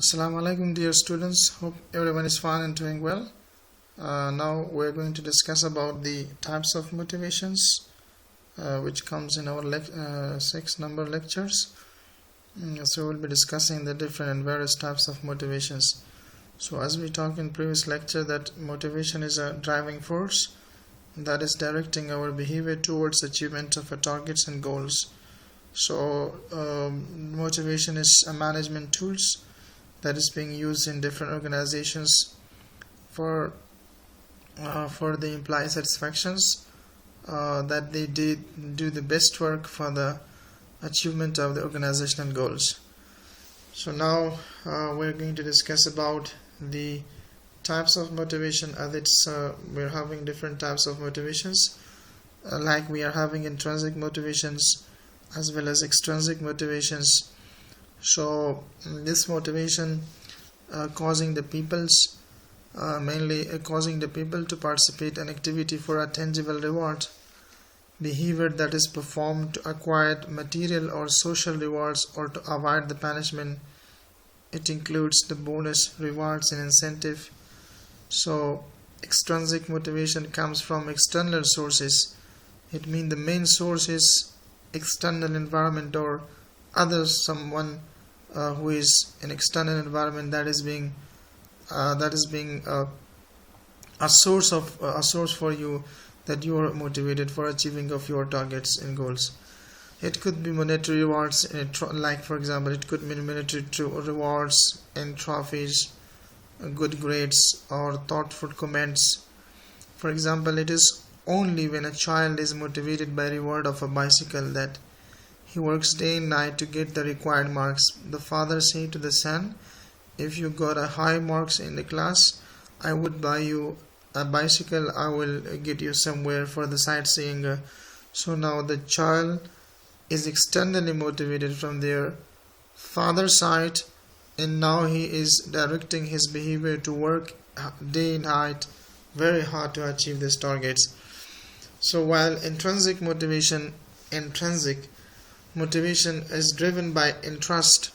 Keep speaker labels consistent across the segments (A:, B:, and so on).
A: Assalamu alaikum, dear students. Hope everyone is fine and doing well. Now we're going to discuss about the types of motivations, which comes in our 6 number lectures. So we'll be discussing the different and various types of motivations. So as we talked in previous lecture, that motivation is a driving force that is directing our behavior towards achievement of our targets and goals. So motivation is a management tools that is being used in different organizations for the employee satisfactions, that they do the best work for the achievement of the organizational goals. So now we're going to discuss about the types of motivation. As we're having different types of motivations, like we are having intrinsic motivations as well as extrinsic motivations. So this motivation causing the people to participate in activity for a tangible reward, behavior that is performed to acquire material or social rewards or to avoid the punishment. It includes the bonus, rewards and incentive. So extrinsic motivation comes from external sources. It means the main source is external environment or someone who is an external environment that is being a source for you, that you are motivated for achieving of your targets and goals. It could be monetary rewards, like for example it could be monetary rewards and trophies, good grades or thoughtful comments. For example, it is only when a child is motivated by reward of a bicycle that he works day and night to get the required marks. The father said to the son, if you got a high marks in the class, I would buy you a bicycle. I will get you somewhere for the sightseeing. So now the child is externally motivated from their father's side, and now he is directing his behavior to work day and night very hard to achieve these targets. So while intrinsic motivation is driven by interest,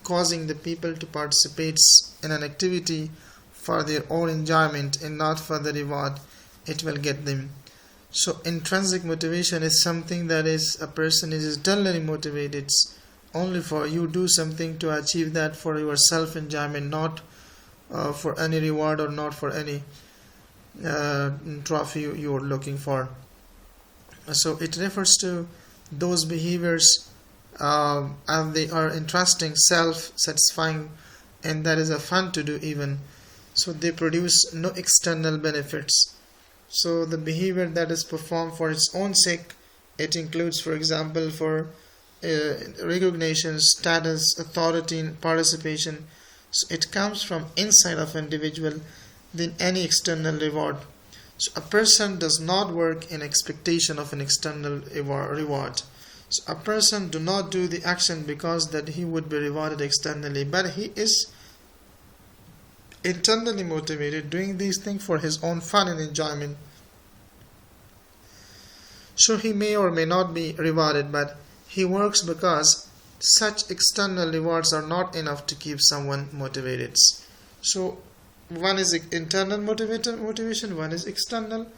A: causing the people to participate in an activity for their own enjoyment and not for the reward it will get them. So intrinsic motivation is something that is a person is internally motivated only for you do something to achieve that for your self enjoyment, not for any reward or not for any trophy you are looking for. So it refers to those behaviors and they are interesting, self-satisfying, and that is a fun to do even. So they produce no external benefits. So the behavior that is performed for its own sake, it includes, for example, for recognition, status, authority, and participation. So it comes from inside of an individual than any external reward. So a person does not work in expectation of an external reward. So a person do not do the action because that he would be rewarded externally, but he is internally motivated doing these things for his own fun and enjoyment. So he may or may not be rewarded, but he works because such external rewards are not enough to keep someone motivated. So one is internal motivation, one is external.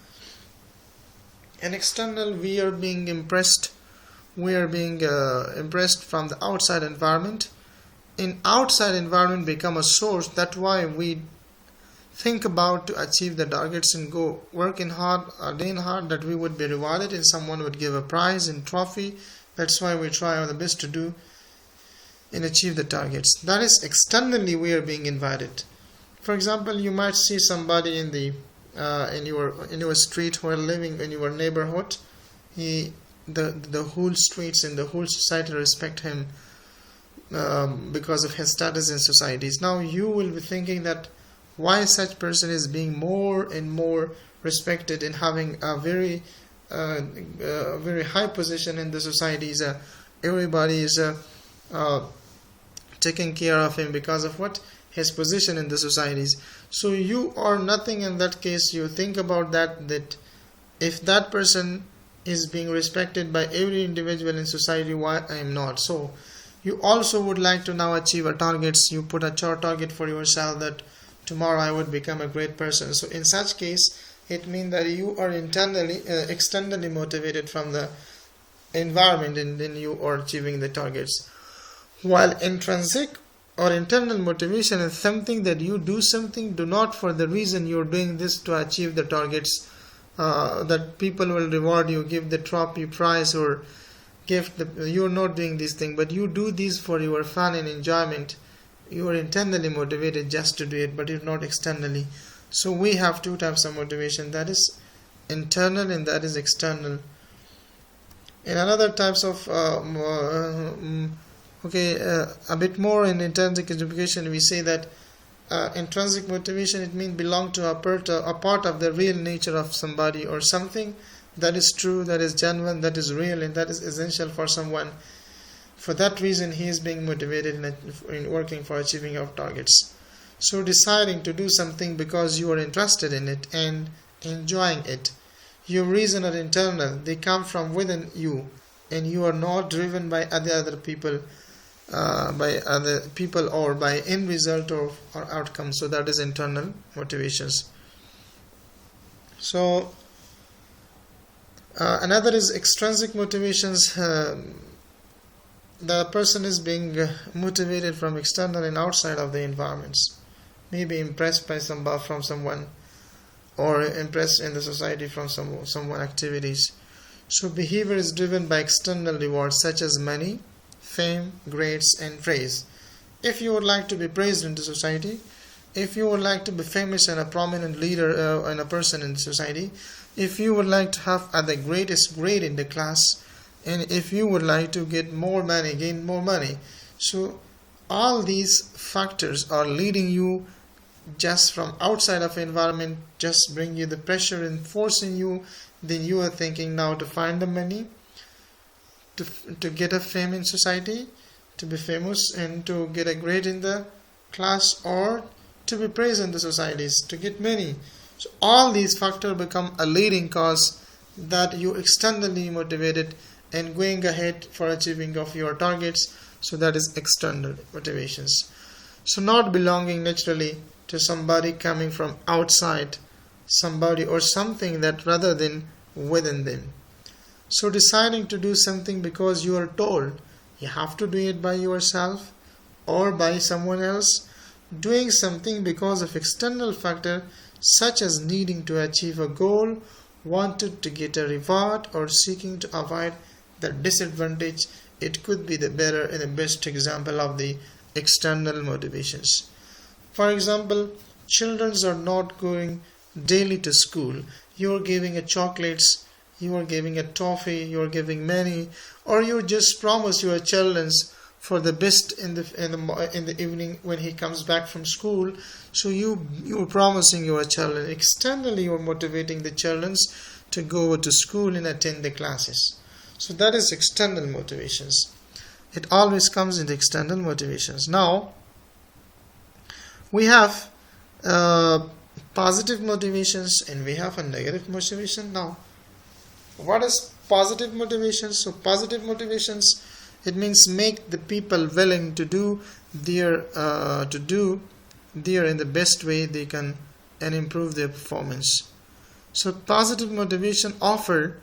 A: In external, we are being impressed from the outside environment. In outside environment become a source. That's why we think about to achieve the targets and go working hard, day and hard, that we would be rewarded and someone would give a prize and trophy. That's why we try our best to do and achieve the targets. That is externally we are being invited. For example, you might see somebody in your street who are living in your neighborhood. The whole streets and the whole society respect him because of his status in societies. Now you will be thinking that why such person is being more and more respected and having a very high position in the societies. Everybody is taking care of him because of what? His position in the societies. So you are nothing in that case. You think about that if that person is being respected by every individual in society, why I am not? So You also would like to now achieve a targets. You put a target for yourself that tomorrow I would become a great person. So in such case, it means that you are externally motivated from the environment, and then you are achieving the targets. While intrinsic or internal motivation is something that you do something, do not for the reason you're doing this to achieve the targets, that people will reward you, give the trophy prize or gift. You're not doing this thing, but you do this for your fun and enjoyment. You are internally motivated just to do it, but you're not externally. So we have two types of motivation, that is internal and that is external. In another types of a bit more in intrinsic education, we say that intrinsic motivation, it means belong to a part of the real nature of somebody or something that is true, that is genuine, that is real, and that is essential for someone. For that reason, he is being motivated in working for achieving our targets. So deciding to do something because you are interested in it and enjoying it. Your reason are internal, they come from within you, and you are not driven by other people, or by end result or outcome. So that is internal motivations. So another is extrinsic motivations. The person is being motivated from external and outside of the environments, maybe impressed by from someone, or impressed in the society from someone activities. So behavior is driven by external rewards such as money, fame, grades, and praise. If you would like to be praised in the society, if you would like to be famous and a prominent leader and a person in society, if you would like to have the greatest grade in the class, and if you would like to get more money, gain more money, so all these factors are leading you just from outside of environment, just bring you the pressure and forcing you. Then you are thinking now to find the money, to get a fame in society, to be famous and to get a grade in the class, or to be praised in the societies, to get money. So all these factors become a leading cause that you externally motivated and going ahead for achieving of your targets. So that is external motivations. So not belonging naturally to somebody coming from outside, somebody or something that rather than within them. So deciding to do something because you are told you have to do it by yourself or by someone else. Doing something because of external factor such as needing to achieve a goal, wanted to get a reward, or seeking to avoid the disadvantage. It could be the better and the best example of the external motivations. For example, children are not going daily to school. You are giving a chocolates, you are giving a toffee, you are giving money, or you just promise your children for the best in the evening when he comes back from school. So you are promising your children. Externally, you are motivating the children to go to school and attend the classes. So that is external motivations. It always comes in the external motivations. Now we have positive motivations and we have a negative motivation. Now what is positive motivations? So positive motivations, it means make the people willing to do their in the best way they can and improve their performance. So positive motivation offer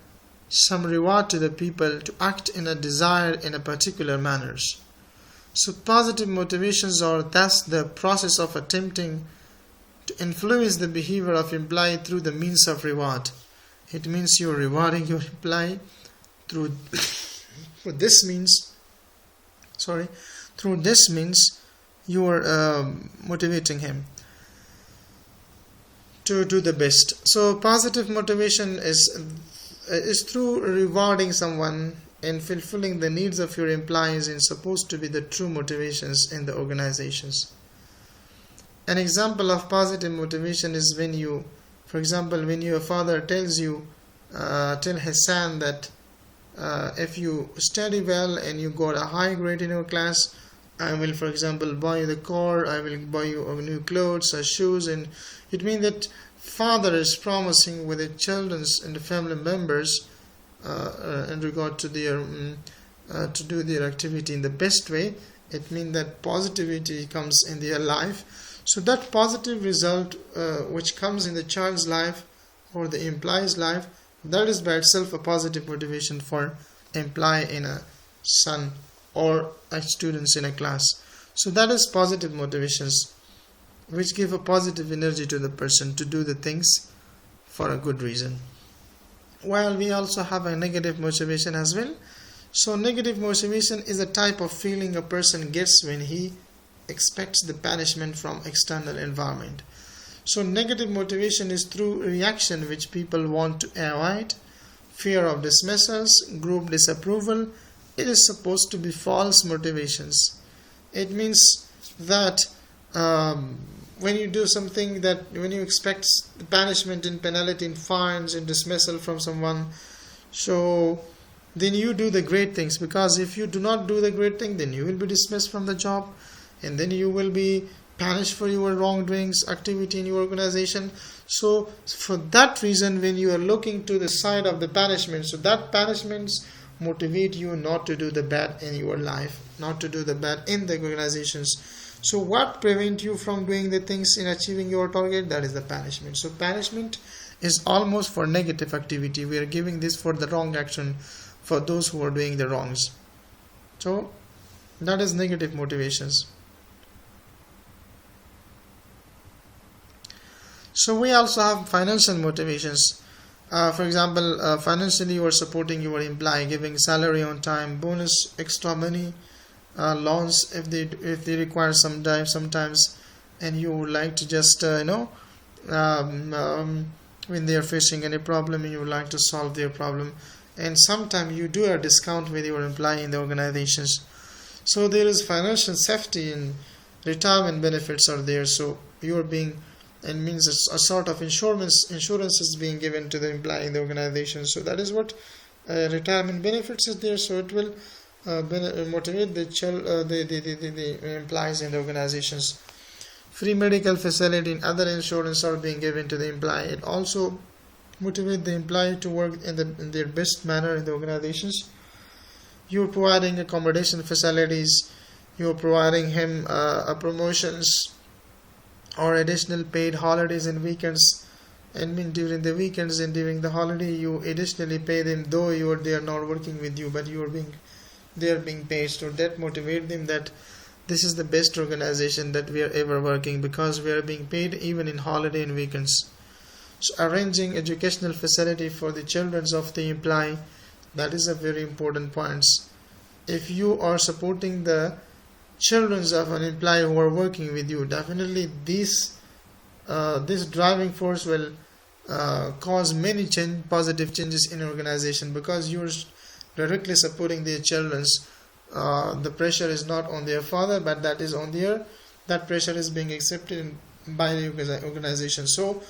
A: some reward to the people to act in a desired in a particular manners. So positive motivations are thus the process of attempting to influence the behavior of employee through the means of reward. It means you are rewarding your employee through this means you are motivating him to do the best. So positive motivation is through rewarding someone and fulfilling the needs of your employees, and supposed to be the true motivations in the organizations. An example of positive motivation is when your father tells tell his son that if you study well and you got a high grade in your class, I will, for example, buy you the car, I will buy you new clothes or shoes. And it means that father is promising with the children and the family members in regard to their to do their activity in the best way, it means that positivity comes in their life. So that positive result which comes in the child's life or the employee's life, that is by itself a positive motivation for employee in a son or a students in a class. So that is positive motivations which give a positive energy to the person to do the things for a good reason. While we also have a negative motivation as well. So negative motivation is a type of feeling a person gets when he expects the punishment from external environment. So negative motivation is through reaction which people want to avoid, fear of dismissals, group disapproval. It is supposed to be false motivations. It means that when you do something, that when you expect punishment and penalty and fines and dismissal from someone, so then you do the great things, because if you do not do the great thing, then you will be dismissed from the job, and then you will be punished for your wrongdoings activity in your organization. So for that reason, when you are looking to the side of the punishment, so that punishments motivate you not to do the bad in your life, not to do the bad in the organizations. So what prevents you from doing the things in achieving your target? That is the punishment. So punishment is almost for negative activity. We are giving this for the wrong action, for those who are doing the wrongs. So that is negative motivations. So we also have financial motivations. For example, financially you are supporting your employee, giving salary on time, bonus, extra money, loans if they require sometimes, and you would like to just when they are facing any problem and you would like to solve their problem, and sometimes you do a discount with your employee in the organizations. So there is financial safety and retirement benefits are there. So you are being, it means it's a sort of insurance is being given to the employee in the organization. So that is what retirement benefits is there. So it will motivate the employees in the organizations. Free medical facility and other insurance are being given to the employee. It also motivate the employee to work in their best manner in the organizations. You are providing accommodation facilities. You are providing him promotions or additional paid holidays and weekends. And mean during the weekends and during the holiday, you additionally pay them, though they are not working with you, but they are being paid. So that motivate them that this is the best organization that we are ever working, because we are being paid even in holiday and weekends. So arranging educational facility for the children of the employee, that is a very important point. If you are supporting the children of an employee who are working with you, definitely this driving force will cause many positive changes in organization, because you are directly supporting their children. The pressure is not on their father, but that pressure is being accepted by the organization. So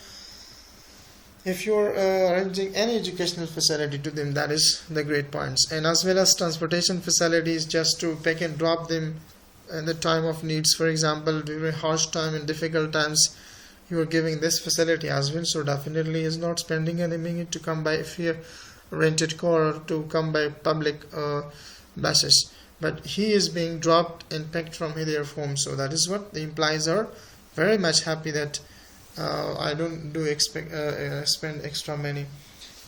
A: if you're arranging any educational facility to them, that is the great points. And as well as transportation facilities, just to pick and drop them in the time of needs. For example, during harsh time and difficult times, you are giving this facility as well. So definitely is not spending any money to come by rented car or to come by public buses, but he is being dropped and picked from their home. So that is what the employees are very much happy that I don't spend extra money.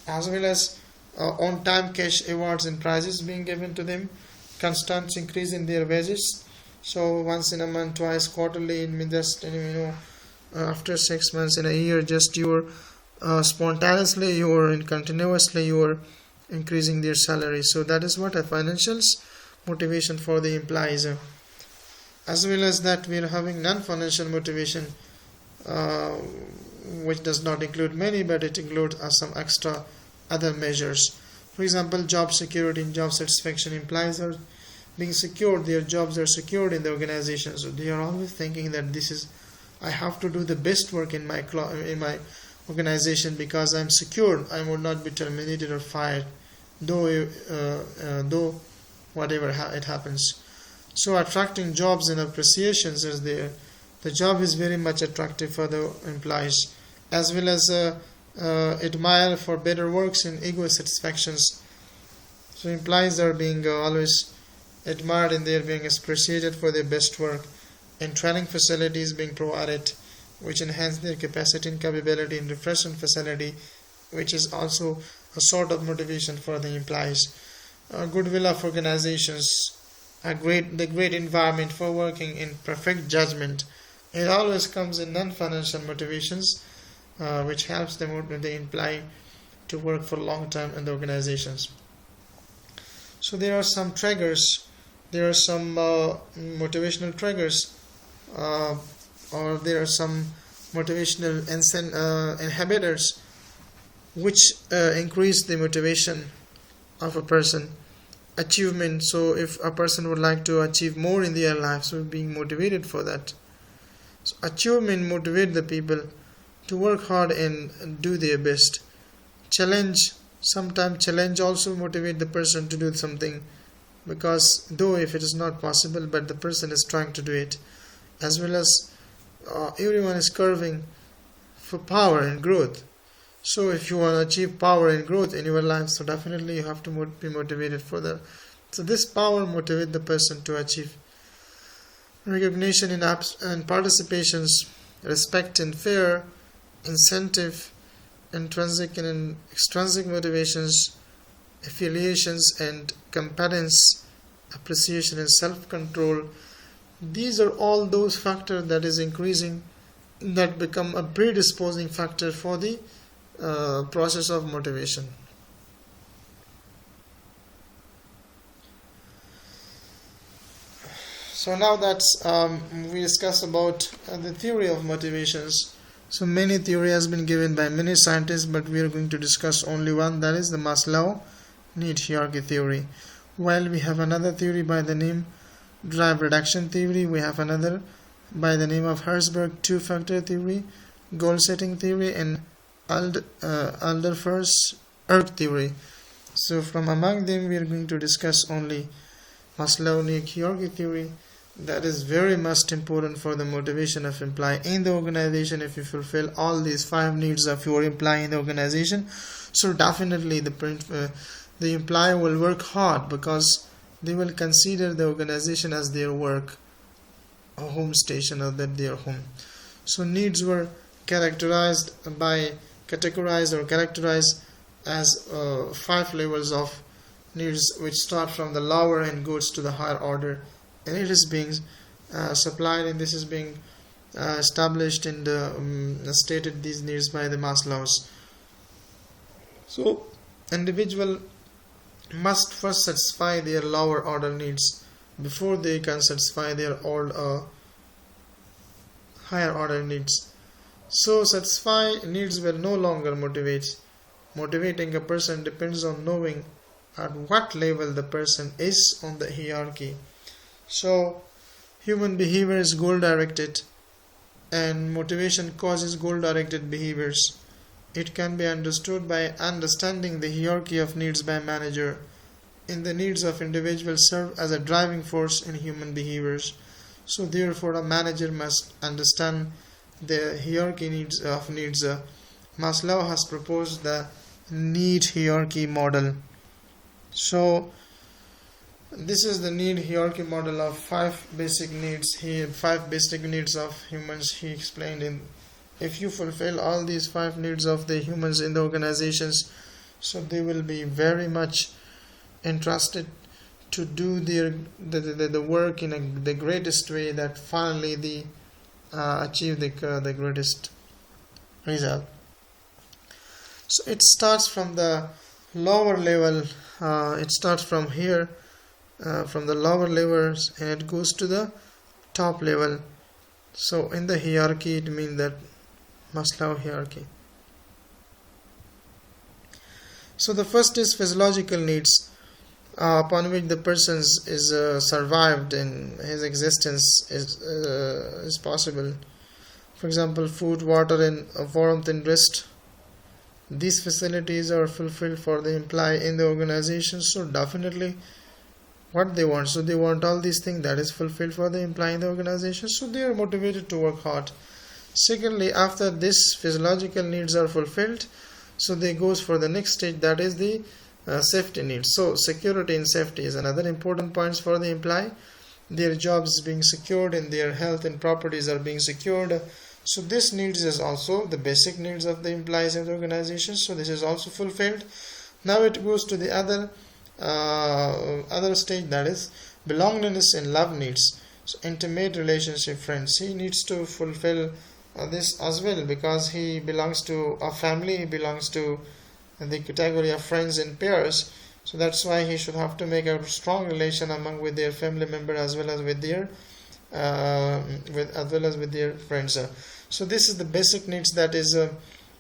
A: As well as on time cash awards and prizes being given to them, constant increase in their wages. So once in a month, twice, quarterly, just after 6 months in a year, just spontaneously and continuously you are increasing their salary. So that is what a financial motivation for the employees. As well as that, we are having non-financial motivation, which does not include many, but it includes some extra other measures. For example, job security and job satisfaction. Employees are being secured, their jobs are secured in the organization, so they are always thinking that I have to do the best work in my organization, because I'm secured, I will not be terminated or fired, though whatever it happens. So attracting jobs and appreciations is there. The job is very much attractive for the employees, as well as admire for better works and ego satisfactions. So employees are being always admired and they are being appreciated for their best work, and training facilities being provided which enhance their capacity and capability, in refreshment facility which is also a sort of motivation for the employees. Goodwill of organizations, the great environment for working in perfect judgment. It always comes in non-financial motivations, which helps the employee to work for long term in the organizations. So there are some triggers, there are some motivational triggers, or there are some motivational inhibitors which increase the motivation of a person. Achievement, so if a person would like to achieve more in their life, so being motivated for that. So achievement motivate the people to work hard and do their best. Challenge, sometimes challenge also motivate the person to do something, because though if it is not possible but the person is trying to do it. As well as everyone is curving for power and growth. So if you want to achieve power and growth in your life, so definitely you have to be motivated for that. So this power motivates the person to achieve. Recognition and participations, respect and fear, incentive, intrinsic and extrinsic motivations, affiliations and competence, appreciation and self-control. These are all those factors that is increasing, that become a predisposing factor for the process of motivation. So now that we discussed about the theory of motivations. So many theory has been given by many scientists, but we are going to discuss only one, that is the Maslow need hierarchy theory. While we have another theory by the name drive reduction theory, we have another by the name of Herzberg two-factor theory, goal setting theory, and Alderfer's ERG theory. So from among them we are going to discuss only Maslow need hierarchy theory. That is very much important for the motivation of employee in the organization. If you fulfill all these 5 needs of your employee in the organization, so definitely the employee will work hard, because they will consider the organization as their work, a home station, or that their home. So needs were categorized as 5 levels of needs, which start from the lower and goes to the higher order, and it is being supplied, and this is being established in the stated these needs by the Maslow's. So individual must first satisfy their lower order needs before they can satisfy their higher order needs. So satisfy needs will no longer motivate. Motivating a person depends on knowing at what level the person is on the hierarchy. So human behavior is goal directed, and motivation causes goal directed behaviors. It can be understood by understanding the hierarchy of needs by manager, and the needs of individuals serve as a driving force in human behaviors. So therefore a manager must understand the hierarchy of needs. Maslow has proposed the need hierarchy model. So this is the need hierarchy model of 5 basic needs. 5 basic needs of humans he explained in. If you fulfill all these 5 needs of the humans in the organizations, so they will be very much interested to do the work in the greatest way, that finally they achieve the greatest result. So it starts from the lower level. It starts from here, from the lower levels, and it goes to the top level. So in the hierarchy, it means that Maslow hierarchy. So the first is physiological needs, upon which the person is survived and his existence is possible. For example, food, water, and warmth and rest. These facilities are fulfilled for the employee in the organization. So definitely what they want. So they want all these things that is fulfilled for the employee in the organization. So they are motivated to work hard. Secondly, after this physiological needs are fulfilled, so they goes for the next stage, that is the safety needs. So security and safety is another important points for the employee. Their jobs is being secured and their health and properties are being secured. So this needs is also the basic needs of the employees in the organization. So this is also fulfilled. Now it goes to the other stage, that is belongingness and love needs. So intimate relationship, friends. He needs to fulfill this as well, because he belongs to a family. He belongs to the category of friends and peers. So that's why he should have to make a strong relation among with their family member as well as with their with their friends. So this is the basic needs that is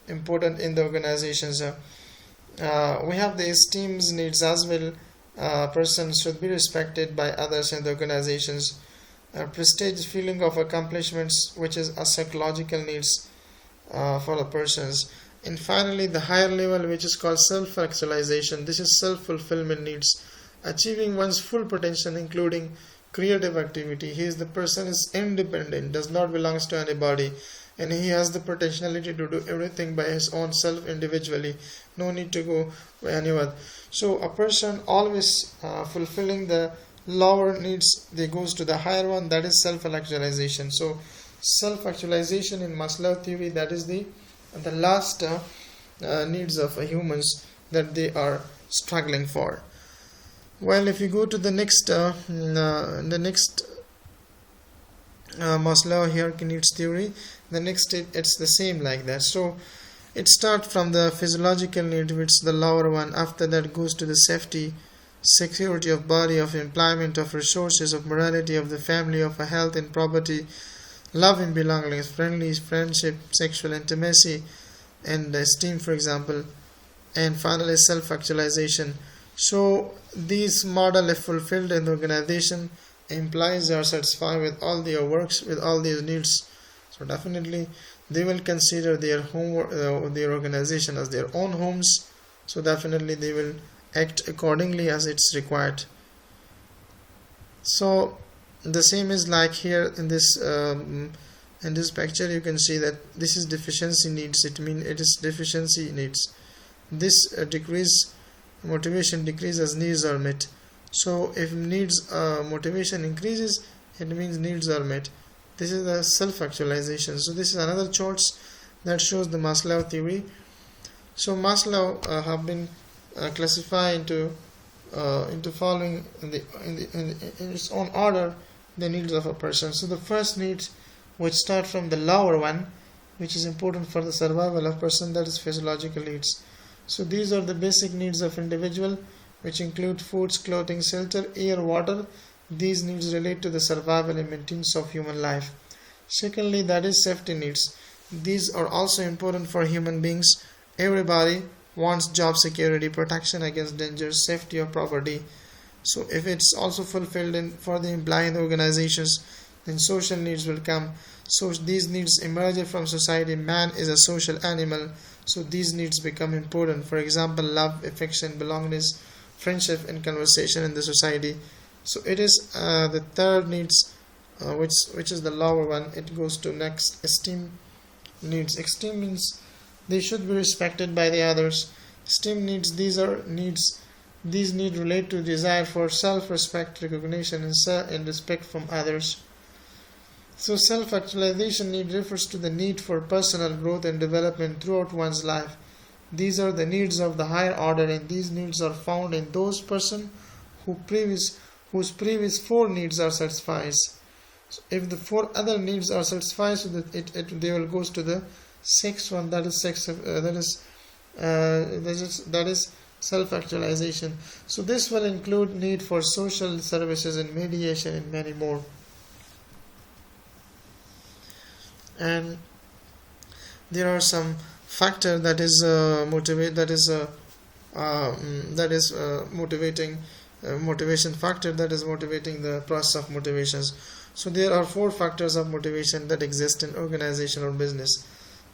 A: important in the organizations. We have the esteem needs as well. Persons should be respected by others in the organizations. Prestige, feeling of accomplishments, which is a psychological needs for the persons. And finally, the higher level, which is called self-actualization. This is self-fulfillment needs, achieving one's full potential, including creative activity. The person is independent, does not belongs to anybody, and he has the potentiality to do everything by his own self individually. No need to go by anyone. So a person always fulfilling the lower needs, they goes to the higher one, that is self-actualization. So self-actualization in Maslow theory, that is the last needs of humans that they are struggling for. Well, if you go to the next Maslow hierarchy needs theory, the next it's the same like that. So it starts from the physiological need, which is the lower one. After that goes to the safety, security of body, of employment, of resources, of morality, of the family, of a health and property, love and belonging, friendship, sexual intimacy, and esteem, for example, and finally self-actualization. So these model, if fulfilled in the organization, employees are satisfied with all their works, with all these needs. So definitely they will consider their home, their organization as their own homes. So definitely they will act accordingly as it's required. So the same is like here in this picture. You can see that this is deficiency needs. It means it is deficiency needs. This motivation decreases as needs are met. So if needs motivation increases, it means needs are met. This is the self-actualization. So this is another charts that shows the Maslow theory. So Maslow have been classified into following in its own order the needs of a person. So the first needs, which start from the lower one, which is important for the survival of person, that is physiological needs. So these are the basic needs of individual, which include foods, clothing, shelter, air, water. These needs relate to the survival and maintenance of human life. Secondly, that is safety needs. These are also important for human beings. Everybody wants job security, protection against dangers, safety of property. So if it's also fulfilled for the employee in the organizations, then social needs will come. So these needs emerge from society. Man is a social animal, so these needs become important. For example, love, affection, belongingness, friendship, and conversation in the society. So it is the third needs, which is the lower one. It goes to next, esteem needs. Esteem means they should be respected by the others. Esteem needs, these needs relate to desire for self-respect, recognition, and respect from others. So self-actualization need refers to the need for personal growth and development throughout one's life. These are the needs of the higher order, and these needs are found in those persons whose previous four needs are satisfied. So if the four other needs are satisfied, so that they will goes to the sixth one, that is self-actualization. So this will include need for social services and mediation and many more. And there are some factor that is motivation factor that is motivating the process of motivations. So there are four factors of motivation that exist in organization or business.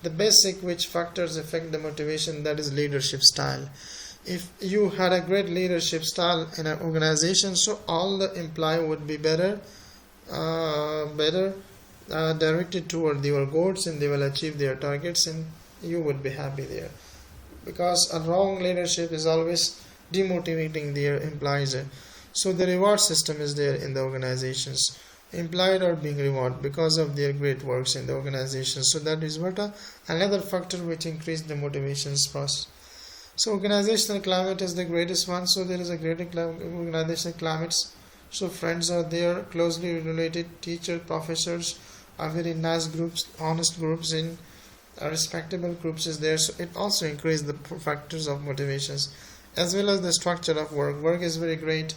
A: The basic which factors affect the motivation, that is leadership style. If you had a great leadership style in an organization, so all the employee would be better directed toward your goals, and they will achieve their targets, and you would be happy there. Because a wrong leadership is always demotivating their employees. So the reward system is there in the organizations. Employed are being rewarded because of their great works in the organization. So that is what another factor which increase the motivations process. So organizational climate is the greatest one. So there is a great organizational climates. So friends are there, closely related, teachers, professors are very nice groups, honest groups, in respectable groups is there. So it also increases the factors of motivations, as well as the structure of work. Work is very great.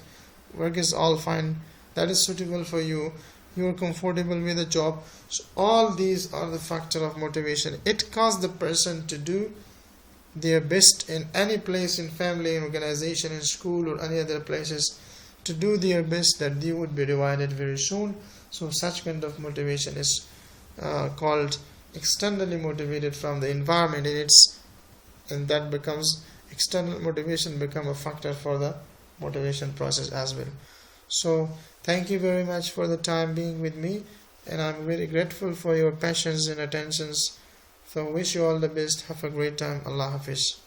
A: Work is all fine. That is suitable for you. You are comfortable with the job. So all these are the factor of motivation. It causes the person to do their best in any place, in family, in organization, in school, or any other places, to do their best, that they would be rewarded very soon. So such kind of motivation is called externally motivated from the environment in its, and that becomes external motivation become a factor for the motivation process as well. So thank you very much for the time being with me, and I'm very grateful for your patience and attentions. So wish you all the best. Have a great time. Allah Hafiz.